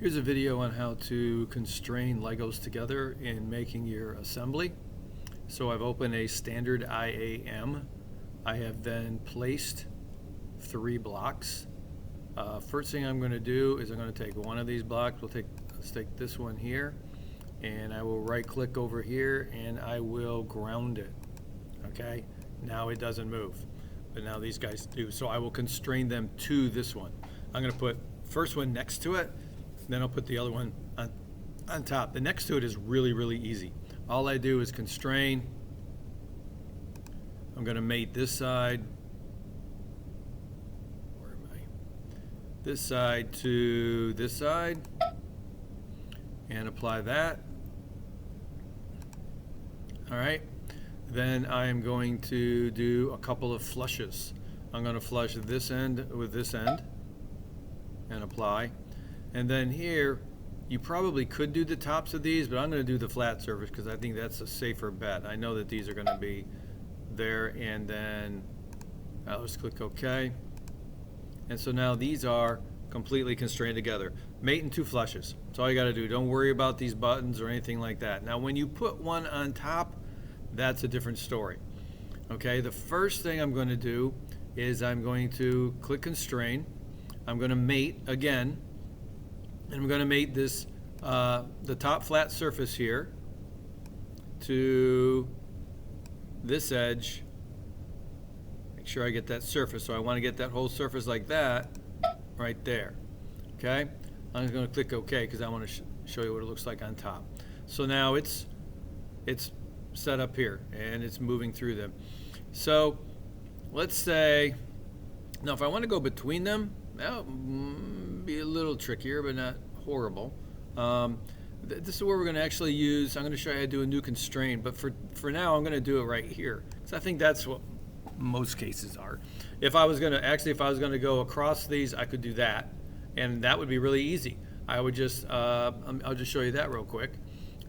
Here's a video on how to constrain Legos together in making your assembly. So I've opened a standard IAM. I have then placed 3 blocks. First thing I'm going to do is I'm going to take one of these blocks. Let's take this one here, and I will right click over here and I will ground it. Okay, now it doesn't move, but now these guys do. So I will constrain them to this one. I'm going to put first one next to it, then I'll put the other one on top. The next to it is really easy. All I do is constrain. I'm going to mate this side. Where am I? This side to this side, and apply that. All right. Then I am going to do a couple of flushes. I'm going to flush this end with this end and apply. And then here, you probably could do the tops of these, but I'm going to do the flat surface because I think that's a safer bet. I know that these are going to be there, and then I'll just click OK. And so now these are completely constrained together. Mate in 2 flushes. That's all you got to do. Don't worry about these buttons or anything like that. Now when you put one on top, that's a different story. Okay, the first thing I'm going to do is I'm going to click constrain. I'm going to mate again, and I'm going to mate this the top flat surface here to this edge. Make sure I get that surface. So I want to get that whole surface like that right there. Okay, I'm just going to click OK because I want to show you what it looks like on top. So now it's set up here and it's moving through them. So let's say now if I want to go between them, that'll be a little trickier but not horrible. This is where we're going to actually use, I'm going to show you how to do a new constraint, but for now I'm going to do it right here because I think that's what most cases are. If I was going to go across these, I could do that, and that would be really easy. I would just I'll just show you that real quick.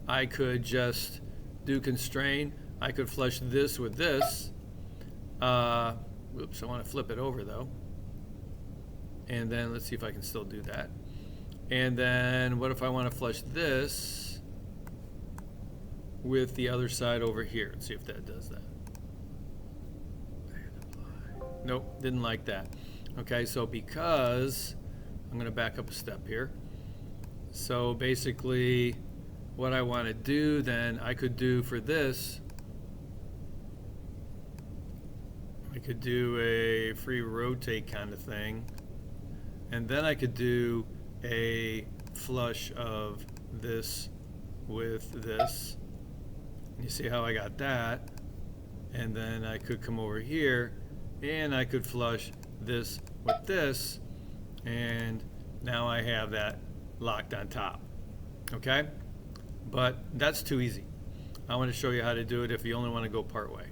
I could just do constrain. I could flush this with this. Oops, I want to flip it over though. And then let's see if I can still do that. And then what if I want to flush this with the other side over here? Let's see if that does that. Nope, didn't like that. Okay, so because I'm going to back up a step here. So basically what I want to do then, I could do for this, I could do a free rotate kind of thing, and then I could do a flush of this with this. You see how I got that? And then I could come over here and I could flush this with this, and now I have that locked on top. Okay? But that's too easy. I want to show you how to do it if you only want to go part way.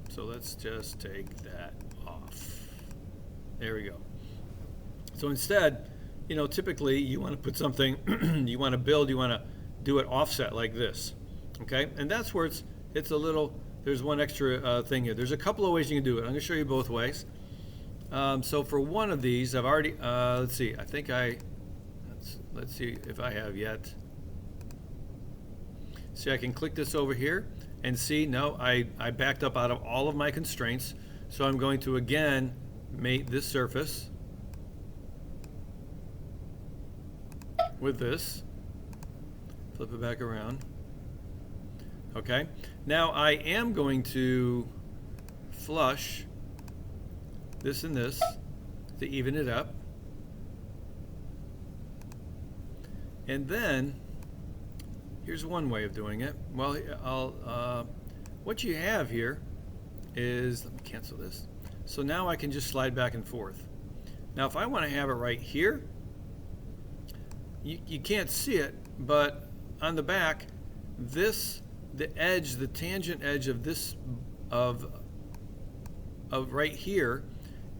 So let's just take that off. There we go. So instead, you know, typically you want to put something, you want to do it offset like this. Okay? And that's where it's a little, there's one extra thing here. There's a couple of ways you can do it. I'm going to show you both ways. So for one of these, I've already, let's see, I think let's see if I have yet. See, I can click this over here and see, no, I backed up out of all of my constraints. So I'm going to again mate this surface with this. Flip it back around. Okay, now I am going to flush this and this to even it up. And then here's one way of doing it. Well, what you have here is, let me cancel this. So now I can just slide back and forth. Now if I want to have it right here, you can't see it, but on the back, the edge, the tangent edge of this, of right here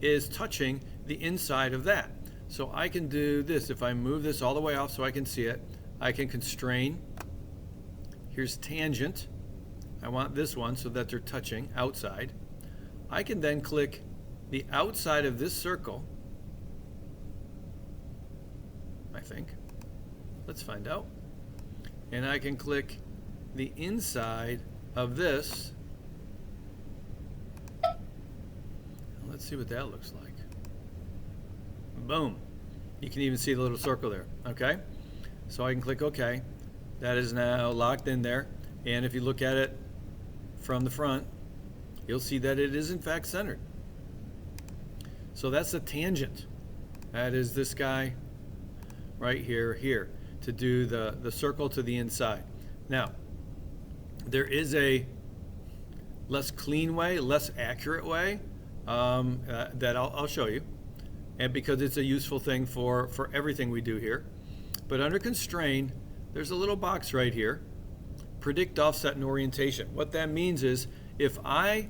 is touching the inside of that. So I can do this. If I move this all the way off so I can see it, I can constrain. Here's tangent. I want this one so that they're touching outside. I can then click the outside of this circle, I think. Let's find out. And I can click the inside of this. Let's see what that looks like. Boom. You can even see the little circle there. Okay? So I can click OK. That is now locked in there. And if you look at it from the front, you'll see that it is in fact centered. So that's a tangent. That is this guy right here to do the circle to the inside. Now, there is a less clean way, less accurate way that I'll show you, and because it's a useful thing for everything we do here. But under constrain, there's a little box right here, predict offset and orientation. What that means is if I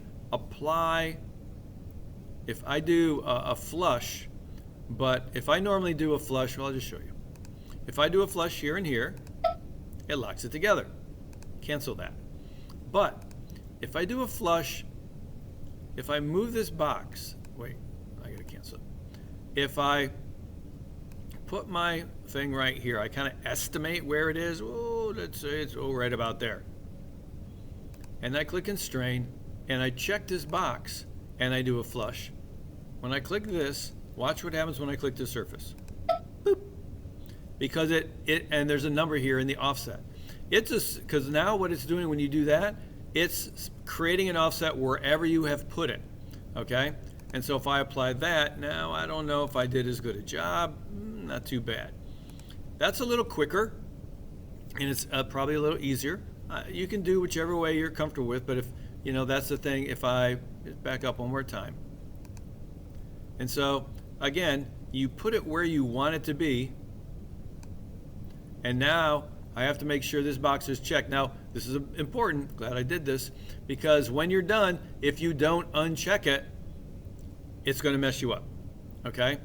do a flush, but if I normally do a flush, well, I'll just show you. If I do a flush here and here, it locks it together. Cancel that. But if I do a flush, if I move this box, wait, I gotta cancel it. If I put my thing right here, I kind of estimate where it is. Oh, let's say it's right about there. And I click constrain, and I check this box, and I do a flush. When I click this, watch what happens when I click the surface. Boop. Because and there's a number here in the offset. Because now what it's doing when you do that, it's creating an offset wherever you have put it. Okay? And so if I apply that, now I don't know if I did as good a job. Not too bad. That's a little quicker, and it's probably a little easier. You can do whichever way you're comfortable with, but if that's the thing. If I back up one more time, and so again, you put it where you want it to be, and now I have to make sure this box is checked. Now this is important. Glad I did this, because when you're done, if you don't uncheck it, it's going to mess you up. Okay?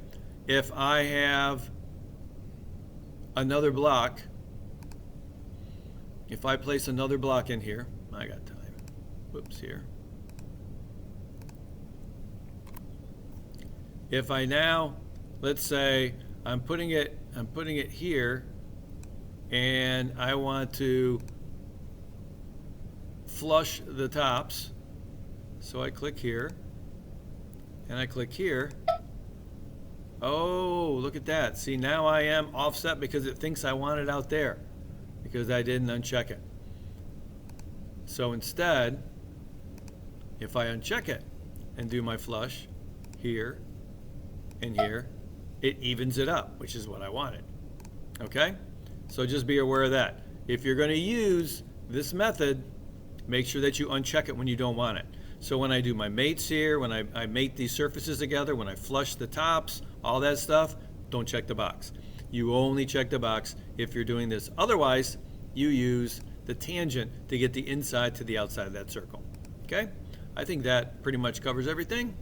If I have another block, if I place another block in here, I got time. Whoops, here. If I now, let's say I'm putting it here, and I want to flush the tops, so I click here, and I click here. Oh, look at that. See, now I am offset because it thinks I want it out there because I didn't uncheck it. So instead, if I uncheck it and do my flush here and here, it evens it up, which is what I wanted. Okay? So just be aware of that. If you're going to use this method, make sure that you uncheck it when you don't want it. So when I do my mates here, when I mate these surfaces together, when I flush the tops, all that stuff, don't check the box. You only check the box if you're doing this. Otherwise, you use the tangent to get the inside to the outside of that circle. Okay? I think that pretty much covers everything.